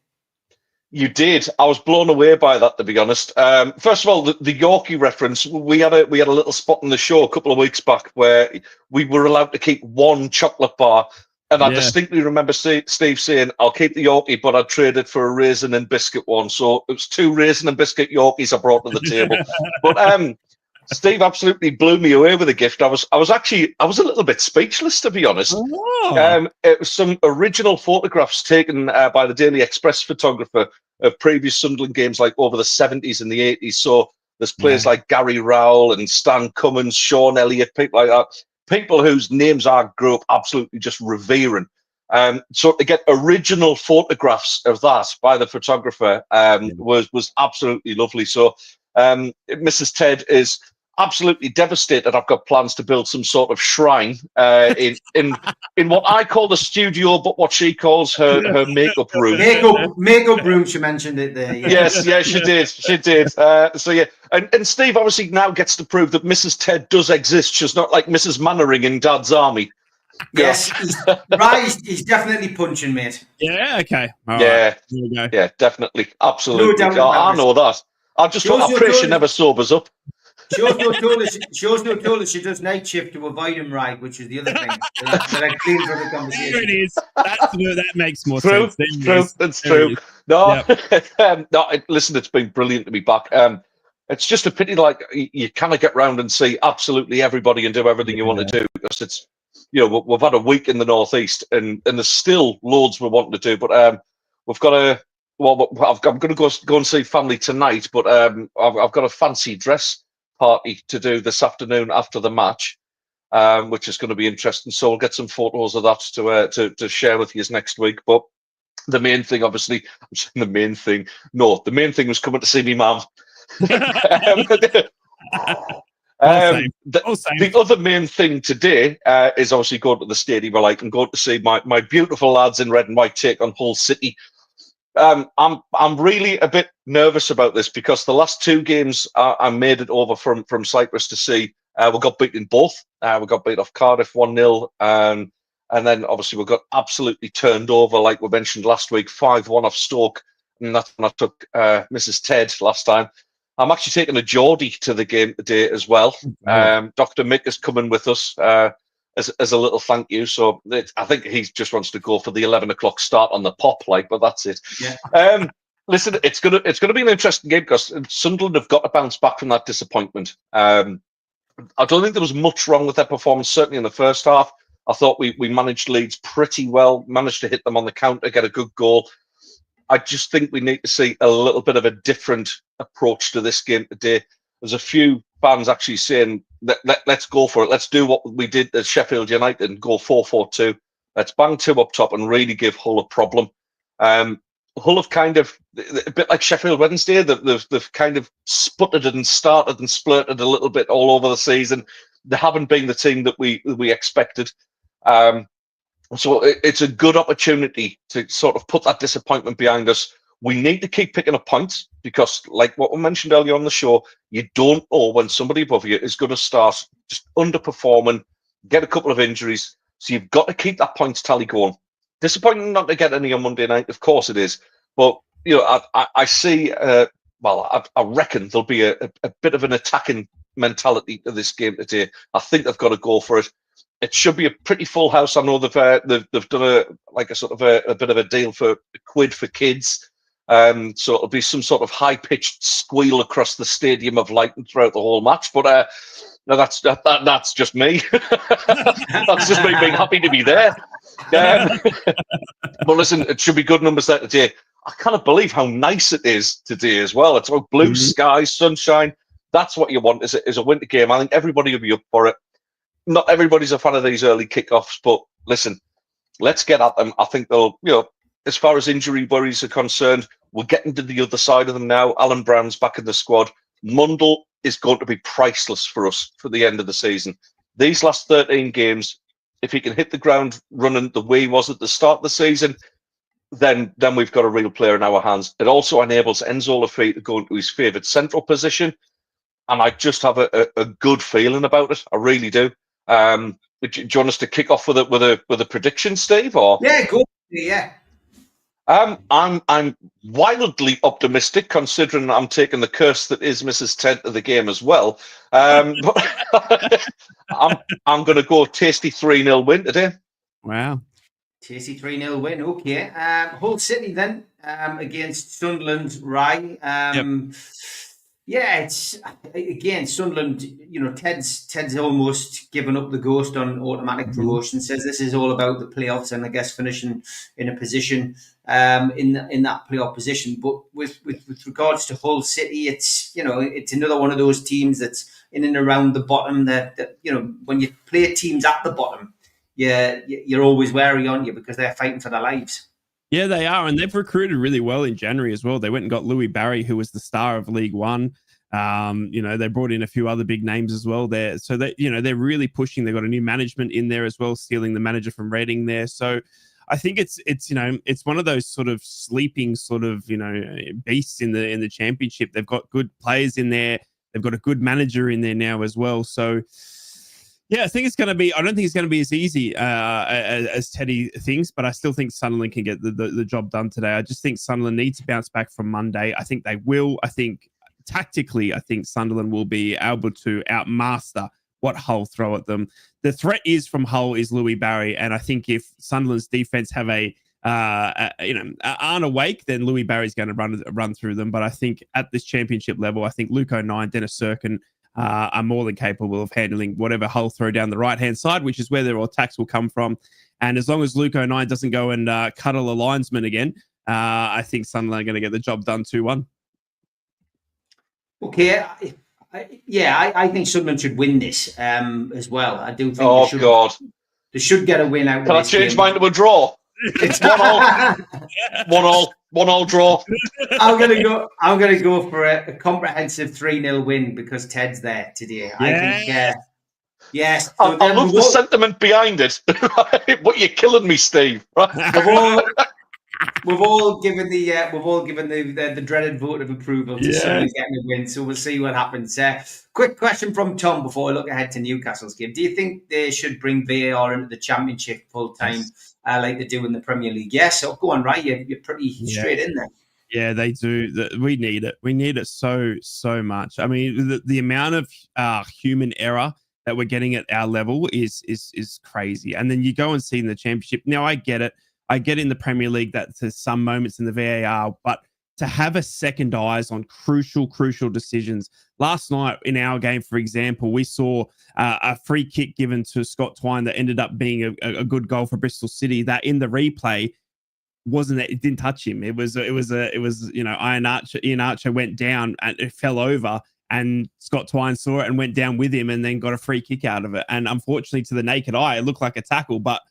You did. I was blown away by that, to be honest. First of all, the Yorkie reference. We had a little spot in the show a couple of weeks back where we were allowed to keep one chocolate bar, and I distinctly remember Steve saying, "I'll keep the Yorkie, but I'd trade it for a raisin and biscuit one." So it was 2 raisin and biscuit Yorkies I brought to the table. But Steve absolutely blew me away with the gift. I was a little bit speechless, to be honest. Oh. It was some original photographs taken by the Daily Express photographer of previous Sunderland games, like over the 70s and the 80s. So there's players like Gary Rowell and Stan Cummins, Sean Elliott, people like that, people whose names I grew up absolutely just revering. So to get original photographs of that by the photographer was absolutely lovely. So Mrs. Ted is absolutely devastated. I've got plans to build some sort of shrine in what I call the studio, but what she calls her makeup room. Makeup room. She mentioned it there. Yeah. Yes, she did. She did. So yeah, and Steve obviously now gets to prove that Mrs. Ted does exist. She's not like Mrs. Mannering in Dad's Army. Yes, he's definitely punching, mate. Yeah. Okay. All yeah. Right. There we go. Yeah, definitely, absolutely. No doubt about I know that. I pray she never sobers up. She also told us she does night shift to avoid him, right? Which is the other thing that I clean from the conversation. There it is. That makes more True, sense. true. That's true. No, listen, it's been brilliant to be back. It's just a pity, like you kind of get round and see absolutely everybody and do everything you want to do, because it's, we've had a week in the northeast and there's still loads we're wanting to do, but we've got a. Well, I'm going to go and see family tonight, but I've got a fancy dress party to do this afternoon after the match, which is going to be interesting. So we'll get some photos of that to share with you next week. But the main thing, obviously, I'm saying the main thing. No, the main thing was coming to see me mum. The other main thing today is obviously going to the stadium. Like, and going to see my beautiful lads in red and white take on Hull City. I'm really a bit nervous about this because the last two games I made it over from Cyprus to see. We got beaten both. We got beat off Cardiff 1-0, and then obviously we got absolutely turned over, like we mentioned last week, 5-1 off Stoke, and that's when I took Mrs. Ted last time. I'm actually taking a Geordie to the game today as well. Dr. Mick is coming with us as a little thank you. So I think he just wants to go for the 11 o'clock start on the pop, but that's it. Yeah. Listen, it's gonna be an interesting game because Sunderland have got to bounce back from that disappointment. I don't think there was much wrong with their performance, certainly in the first half. I thought we managed Leeds pretty well, managed to hit them on the counter, get a good goal. I just think we need to see a little bit of a different approach to this game today. There's a few fans actually saying, let's go for it. Let's do what we did at Sheffield United and go 4-4-2. Let's bang two up top and really give Hull a problem. Hull have kind of, a bit like Sheffield Wednesday, they've kind of sputtered and started and splurted a little bit all over the season. They haven't been the team that we expected. So it's a good opportunity to sort of put that disappointment behind us. We need to keep picking up points because, like what we mentioned earlier on the show, you don't know when somebody above you is going to start just underperforming, get a couple of injuries. So you've got to keep that points tally going. Disappointing not to get any on Monday night, of course it is. But, I see, I reckon there'll be a bit of an attacking mentality to this game today. I think they've got to go for it. It should be a pretty full house. I know they've done a bit of a deal for a quid for kids. So it'll be some sort of high-pitched squeal across the stadium of lighting throughout the whole match. But no, that's just me. That's just me being happy to be there. But listen, it should be good numbers there today. I can't believe how nice it is today as well. It's all blue skies, sunshine. That's what you want is a winter game. I think everybody will be up for it. Not everybody's a fan of these early kickoffs, but listen, let's get at them. I think they'll, as far as injury worries are concerned, we're getting to the other side of them now. Alan Brown's back in the squad. Mundle is going to be priceless for us for the end of the season. These last 13 games, if he can hit the ground running the way he was at the start of the season, then we've got a real player in our hands. It also enables Enzo Lafite to go into his favoured central position, and I just have a good feeling about it. I really do. Do you want us to kick off with a prediction, Steve? Or yeah, go. Yeah. I'm wildly optimistic, considering I'm taking the curse that is Mrs. Ted to the game as well. But I'm going to go tasty 3-0 win today. Wow. Tasty 3-0 win. Okay. Hull City then against Sunderland. Rye. Yeah, it's again Sunderland. Ted's almost given up the ghost on automatic promotion. Says this is all about the playoffs and I guess finishing in a position in that playoff position. But with regards to Hull City, it's another one of those teams that's in and around the bottom. That when you play teams at the bottom, you're always wary, aren't you, because they're fighting for their lives. Yeah, they are, and they've recruited really well in January as well. They went and got Louis Barry, who was the star of League One. They brought in a few other big names as well there. So they're really pushing. They've got a new management in there as well, stealing the manager from Reading there. So I think it's one of those sort of sleeping sort of beasts in the championship. They've got good players in there. They've got a good manager in there now as well. So. Yeah, I don't think it's going to be as easy as Teddy thinks, but I still think Sunderland can get the job done today. I just think Sunderland needs to bounce back from Monday. I think they will. I think tactically, Sunderland will be able to outmaster what Hull throw at them. The threat from Hull is Louis Barry, and I think if Sunderland's defense have aren't awake, then Louis Barry's going to run through them. But I think at this championship level, I think Luke O'Nien, Dennis Serkin, are more than capable of handling whatever Hull throw down the right-hand side, which is where their attacks will come from. And as long as Luke O'Nien doesn't go and cuddle a linesman again, I think Sunderland are going to get the job done 2-1. Okay. I think Sunderland should win this as well. I do think they should get a win out of this. Can I change mine to a draw? It's one all draw. I'm gonna go for a comprehensive 3-0 win because Ted's there today. I think. Yes. I love the sentiment behind it. But you're killing me, Steve. We've all given the dreaded vote of approval to someone getting a win, so we'll see what happens. Quick question from Tom before I look ahead to Newcastle's game. Do you think they should bring VAR into the Championship full time like they do in the Premier League? Yes. So go on, right? You're pretty straight in there. Yeah, they do. We need it. We need it so much. I mean, the amount of human error that we're getting at our level is crazy. And then you go and see in the Championship. Now, I get it. I get in the Premier League that there's some moments in the VAR, but to have a second eyes on crucial decisions. Last night in our game, for example, we saw a free kick given to Scott Twine that ended up being a good goal for Bristol City. That in the replay it didn't touch him. It was Ian Archer went down and it fell over, and Scott Twine saw it and went down with him and then got a free kick out of it. And unfortunately, to the naked eye, it looked like a tackle, but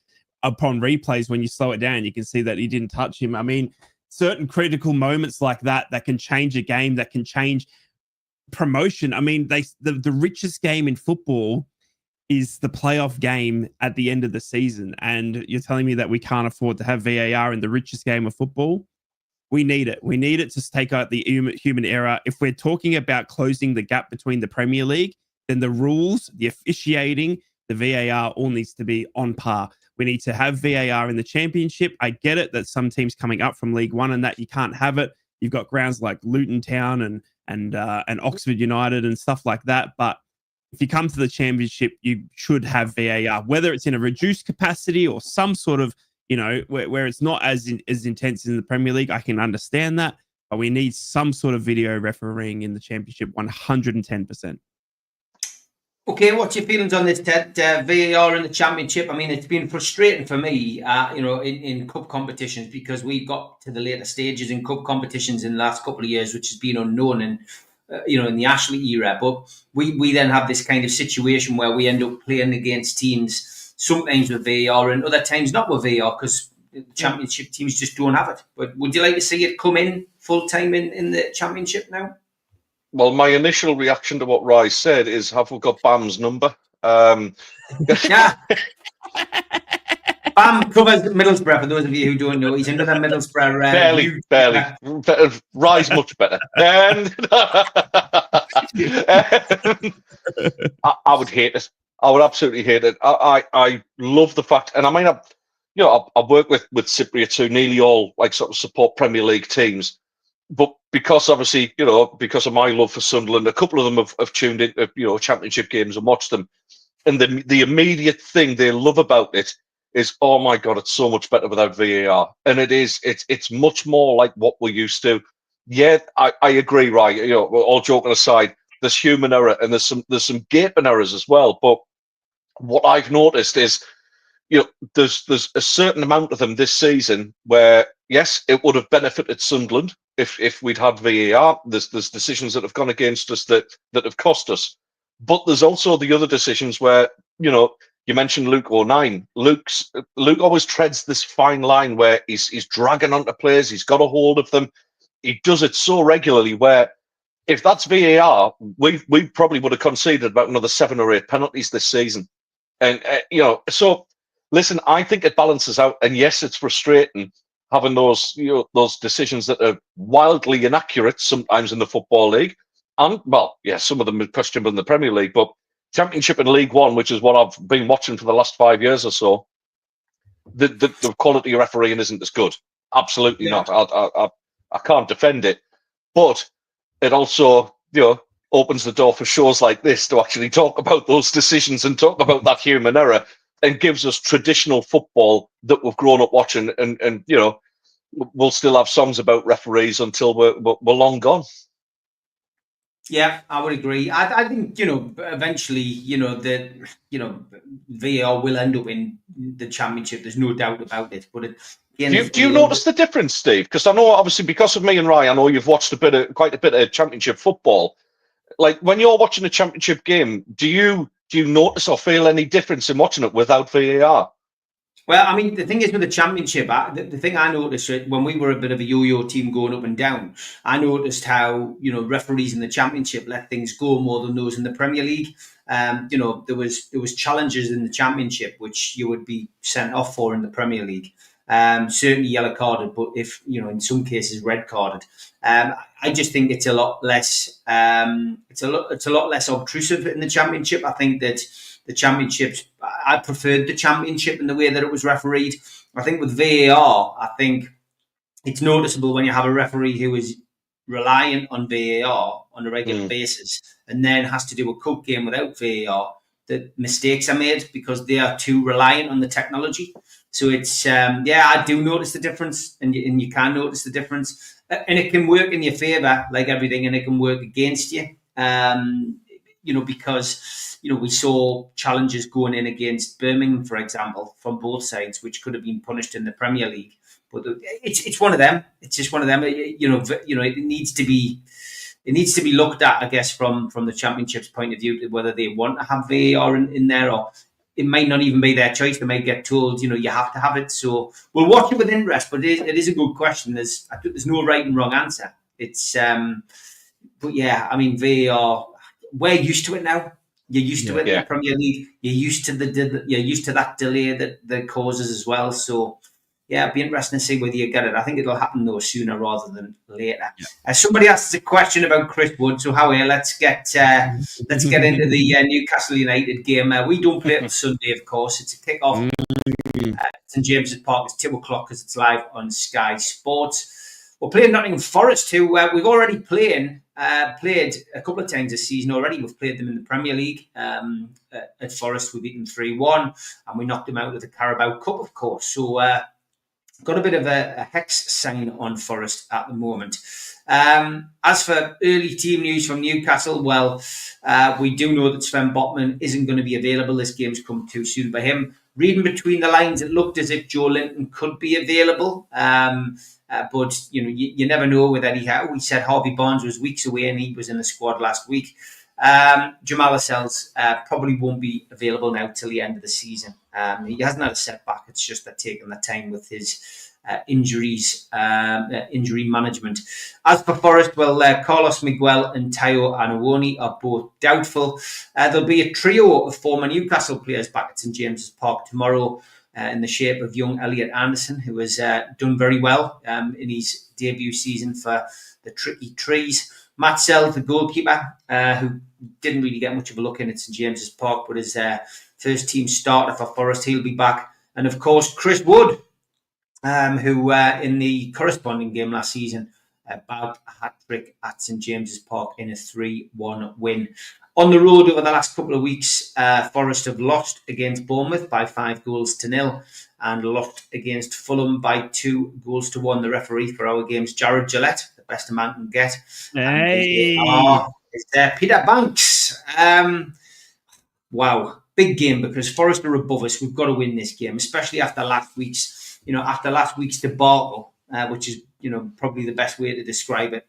upon replays, when you slow it down, you can see that he didn't touch him. I mean, certain critical moments like that can change a game, that can change promotion. I mean, the richest game in football is the playoff game at the end of the season. And you're telling me that we can't afford to have VAR in the richest game of football? We need it. We need it to take out the human error. If we're talking about closing the gap between the Premier League, then the rules, the officiating, the VAR all needs to be on par. We need to have VAR in the Championship. I get it that some teams coming up from League One and that you can't have it. You've got grounds like Luton Town and Oxford United and stuff like that. But if you come to the Championship, you should have VAR, whether it's in a reduced capacity or some sort of, where it's not as intense in the Premier League. I can understand that, but we need some sort of video refereeing in the Championship, 110%. Okay, what's your feelings on this, Ted? VAR in the Championship. I mean, it's been frustrating for me, in cup competitions, because we got to the later stages in cup competitions in the last couple of years, which has been unknown in the Ashley era. But we then have this kind of situation where we end up playing against teams sometimes with VAR and other times not with VAR because the Championship teams just don't have it. But would you like to see it come in full time in the Championship now? Well, my initial reaction to what Rai said is, have we got Bam's number? Yeah. Bam covers Middlesbrough, for those of you who don't know. He's another Middlesbrough. Barely. Rai's much better. And I would hate it. I would absolutely hate it. I love the fact, and I mean, I've worked with Cypriots who nearly all sort of support Premier League teams. But because obviously, because of my love for Sunderland, a couple of them have tuned in, Championship games and watched them. And the immediate thing they love about it is, oh my God, it's so much better without VAR. And it's much more like what we're used to. Yeah, I agree, right? All joking aside, there's human error and there's some gaping errors as well. But what I've noticed is, there's a certain amount of them this season where, yes, it would have benefited Sunderland if we'd had VAR. There's decisions that have gone against us that have cost us. But there's also the other decisions where, you mentioned Luke O'Nien. Luke always treads this fine line where he's dragging onto players. He's got a hold of them. He does it so regularly where if that's VAR, we probably would have conceded about another 7 or 8 penalties this season. And, so... Listen, I think it balances out, and yes, it's frustrating having those decisions that are wildly inaccurate sometimes in the Football League, and some of them are questionable in the Premier League, but Championship and League One, which is what I've been watching for the last 5 years or so, the quality of refereeing isn't as good. Absolutely not. I can't defend it, but it also opens the door for shows like this to actually talk about those decisions and talk about that human error. And gives us traditional football that we've grown up watching, and we'll still have songs about referees until we're long gone. Yeah, I would agree. I think eventually VAR will end up in the Championship. There's no doubt about it. But do you notice the difference, Steve? Because I know obviously because of me and Rai, I know you've watched quite a bit of Championship football. Like when you're watching a Championship game, do you notice or feel any difference in watching it without VAR? Well, I mean, the thing is with the Championship, the thing I noticed when we were a bit of a yo-yo team going up and down, I noticed how, referees in the Championship let things go more than those in the Premier League. There was challenges in the Championship which you would be sent off for in the Premier League. Certainly yellow carded, but if, in some cases red carded. I just think it's a lot less, it's a lot less obtrusive in the Championship. I think that the Championships, I preferred the Championship in the way that it was refereed. I think with VAR, I think it's noticeable when you have a referee who is reliant on VAR on a regular basis and then has to do a cup game without VAR, that mistakes are made because they are too reliant on the technology. So it's, I do notice the difference, and you can notice the difference. And it can work in your favour, like everything, and it can work against you. Because, we saw challenges going in against Birmingham, for example, from both sides, which could have been punished in the Premier League. But it's one of them. It's just one of them. It needs to be looked at, I guess, from the Championship's point of view, whether they want to have VAR in there, or it might not even be their choice. They might get told, you have to have it. So we'll watch it with interest. But it is a good question. There's no right and wrong answer. It's, but yeah, I mean, VAR. We're used to it now. You're used to it in the Premier League. You're used to that delay that causes as well. So yeah, it'd be interesting to see whether you get it. I think it'll happen though sooner rather than later. Yeah. Somebody asked a question about Chris Wood. So Howie, let's get into the Newcastle United game. We don't play it on Sunday, of course. It's a kick-off. St James's Park. It's 2:00 because it's live on Sky Sports. We're playing Nottingham Forest, who we've already played a couple of times this season already. We've played them in the Premier League. At Forest, we beat them 3-1, and we knocked them out of the Carabao Cup, of course. So got a bit of a hex sign on Forest at the moment. As for early team news from Newcastle, well, we do know that Sven Botman isn't going to be available. This game's come too soon for him. Reading between the lines, it looked as if Joe Linton could be available. But you never know with Eddie Howe. We said Harvey Barnes was weeks away and he was in the squad last week. Jamal Lascelles probably won't be available now till the end of the season. He hasn't had a setback. It's just that taking the time with his injury management. As for Forest, well, Carlos Miguel and Tayo Anawoni are both doubtful. There'll be a trio of former Newcastle players back at St James's Park tomorrow, in the shape of young Elliot Anderson, who has done very well in his debut season for the Tricky Trees. Matt Sells, the goalkeeper, who didn't really get much of a look in at St James's Park, but is first team starter for Forest. He'll be back. And of course, Chris Wood, who in the corresponding game last season bagged a hat-trick at St James's Park in a 3-1 win. On the road over the last couple of weeks, Forest have lost against Bournemouth by 5-0 and lost against Fulham by 2-1. The referee for our games, Jared Gillette, the best a man can get. Hey! It's Peter Banks. Wow, big game because Forest are above us. We've got to win this game, especially after last week's debacle, which is probably the best way to describe it.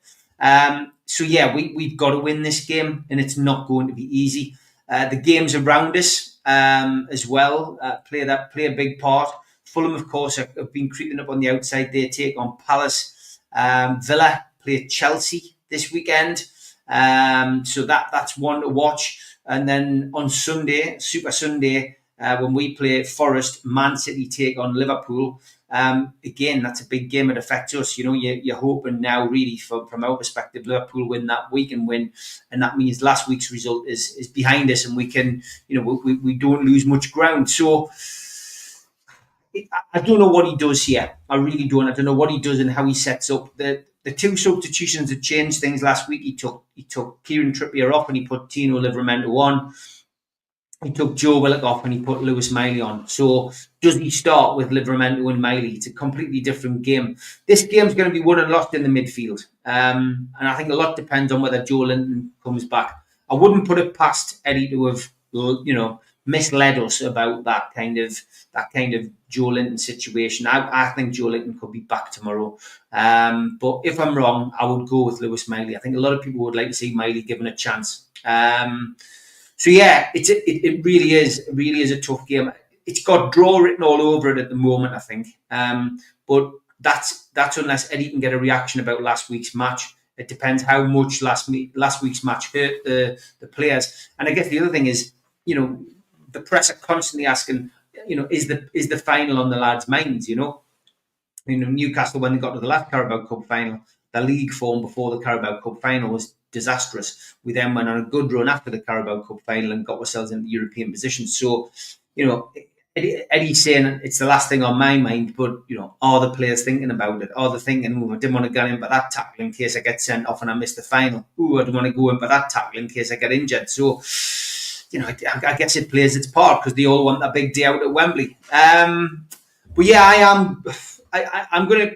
So yeah, we've got to win this game, and it's not going to be easy. The games around us as well play a big part. Fulham, of course, have been creeping up on the outside. They take on Palace. Villa play Chelsea this weekend, so that's one to watch. And then on Sunday, Super Sunday, when we play Forest, Man City take on Liverpool. Again, that's a big game. It affects us. You're hoping now, really, from our perspective, Liverpool win that week and win, and that means last week's result is behind us, and we can, we don't lose much ground. So I don't know what he does here. I really don't. I don't know what he does and how he sets up the two substitutions that changed things last week. He took Kieran Trippier off and he put Tino Livramento on. He took Joe Willock off and he put Lewis Miley on. So does he start with Livramento and Miley? It's a completely different game. This game's going to be won and lost in the midfield. And I think a lot depends on whether Joe Linton comes back. I wouldn't put it past Eddie to have, misled us about that kind of Joe Linton situation. I think Joe Linton could be back tomorrow. But if I'm wrong, I would go with Lewis Miley. I think a lot of people would like to see Miley given a chance. So yeah, it really is a tough game. it's got draw written all over it at the moment, I think. But that's unless Eddie can get a reaction about last week's match. It depends how much last week's match hurt the players. And I guess the other thing is, the press are constantly asking, is the final on the lads' minds? Newcastle, when they got to the last Carabao Cup final, the league form before the Carabao Cup final was disastrous. We then went on a good run after the Carabao Cup final and got ourselves into European positions. So, Eddie's saying it's the last thing on my mind, but, are the players thinking about it? Are they thinking, I didn't want to go in by that tackle in case I get sent off and I miss the final? I don't want to go in by that tackle in case I get injured. So, I guess it plays its part because they all want that big day out at Wembley. But yeah, I am gonna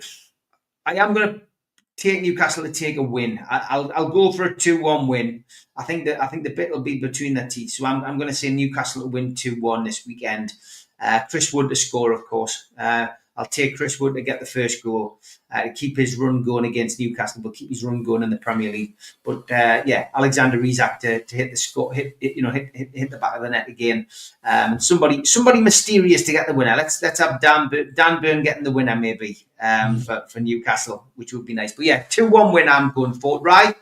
take Newcastle to take a win. I'll go for a 2-1 win. I think the bit will be between their teeth. So I'm going to say Newcastle to win 2-1 this weekend. Chris Wood to score, of course. I'll take Chris Wood to get the first goal, to keep his run going against Newcastle, but keep his run going in the Premier League. But Alexander Isak to hit the score, hit the back of the net again. Somebody mysterious to get the winner. Let's have Dan Burn getting the winner maybe for Newcastle, which would be nice. But yeah, 2-1 win. I'm going for. Right?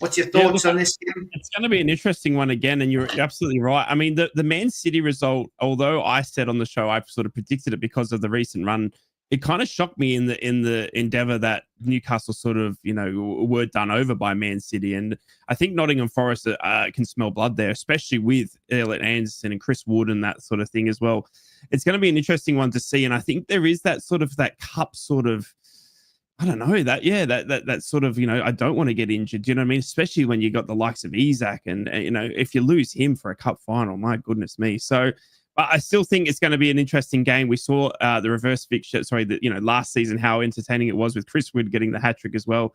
What's your thoughts on this game? It's going to be an interesting one again, and you're absolutely right. I mean, the Man City result, although I said on the show I've sort of predicted it because of the recent run, it kind of shocked me in the endeavour that Newcastle sort of, were done over by Man City. And I think Nottingham Forest can smell blood there, especially with Elliot Anderson and Chris Wood and that sort of thing as well. It's going to be an interesting one to see. And I think there is that sort of that cup sort of, I don't know, that sort of, I don't want to get injured. Do you know what I mean? Especially when you got the likes of Isak and, if you lose him for a cup final, my goodness me. So, but I still think it's going to be an interesting game. We saw the reverse fixture, last season, how entertaining it was with Chris Wood getting the hat-trick as well.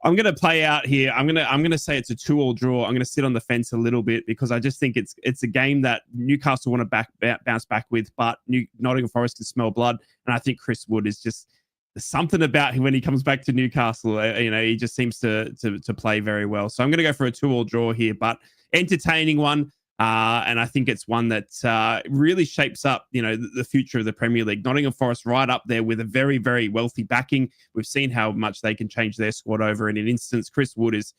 I'm going to play out here. I'm going to say it's a 2-2 draw. I'm going to sit on the fence a little bit because I just think it's a game that Newcastle want to bounce back with, but Nottingham Forest can smell blood. And I think Chris Wood is just, there's something about him when he comes back to Newcastle. He just seems to play very well. So I'm going to go for a 2-2 draw here, but entertaining one. And I think it's one that really shapes up, the future of the Premier League. Nottingham Forest right up there with a very, very wealthy backing. We've seen how much they can change their squad over in an instance. Chris Wood is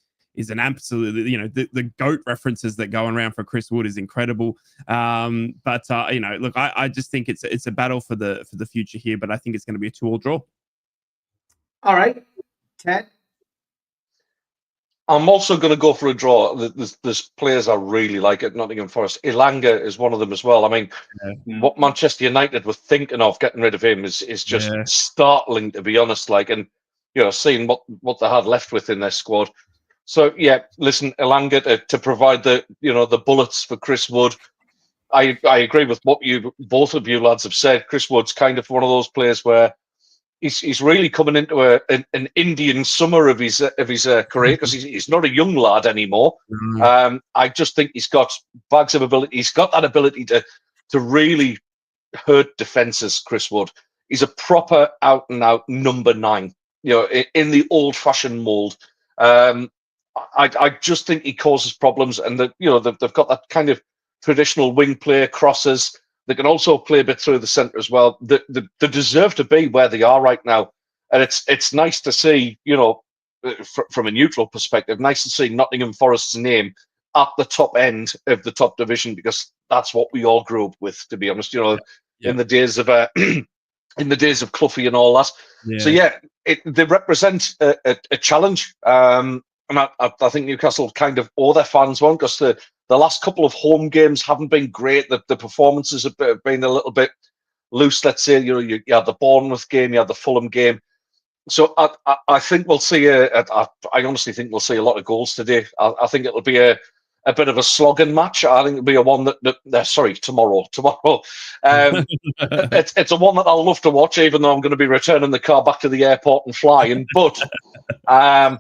an absolutely, the GOAT references that go around for Chris Wood is incredible. Look, I just think it's a battle for the future here, but I think it's going to be a 2-2 draw. All right, Ted. I'm also going to go for a draw. There's players I really like at Nottingham Forest. Ilanga is one of them as well. I mean, what Manchester United were thinking of getting rid of him is just startling, to be honest. And seeing what they had left within their squad. So yeah, listen, Ilanga to provide the bullets for Chris Wood. I agree with what both of you lads have said. Chris Wood's kind of one of those players where he's really coming into an Indian summer of his career because he's not a young lad anymore. I just think he's got bags of ability. He's got that ability to really hurt defences. Chris Wood. He's a proper out and out number 9. In the old fashioned mould. I just think he causes problems, and they've got that kind of traditional wing play, crosses. They can also play a bit through the centre as well. They deserve to be where they are right now, and it's nice to see, from a neutral perspective, nice to see Nottingham Forest's name at the top end of the top division, because that's what we all grew up with, to be honest. In the days of Cloughie and all that. Yeah. So yeah, they represent a challenge. And I think Newcastle kind of owe their fans one, because the last couple of home games haven't been great. The performances have been a little bit loose, let's say. You had the Bournemouth game, you had the Fulham game. So I think we'll see I honestly think we'll see a lot of goals today. I think it'll be a bit of a slogging match. I think it'll be a one tomorrow. It's a one that I'll love to watch, even though I'm going to be returning the car back to the airport and flying. But I'm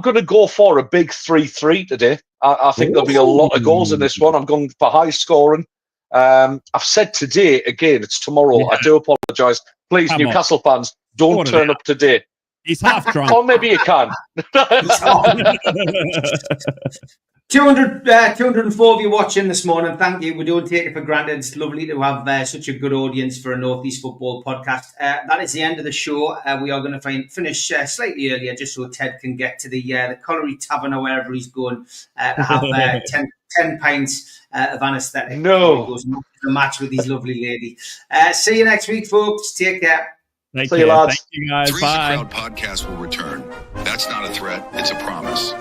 going to go for a big 3-3 today. I think there'll be a lot of goals in this one. I'm going for high scoring. I've said today, again, it's tomorrow. Yeah. I do apologise. Please, Come Newcastle on. Fans, don't turn up today. He's half drunk. Or maybe you can. 204 of you watching this morning. Thank you. We don't take it for granted. It's lovely to have such a good audience for a Northeast football podcast. That is the end of the show. We are going to finish slightly earlier just so Ted can get to the Colliery Tavern or wherever he's going to have 10 pints of anaesthetic. No. He goes to the match with his lovely lady. See you next week, folks. Take care. See you, lads. Thank you, guys. Three's Bye. a Crowd podcast will return. That's not a threat. It's a promise.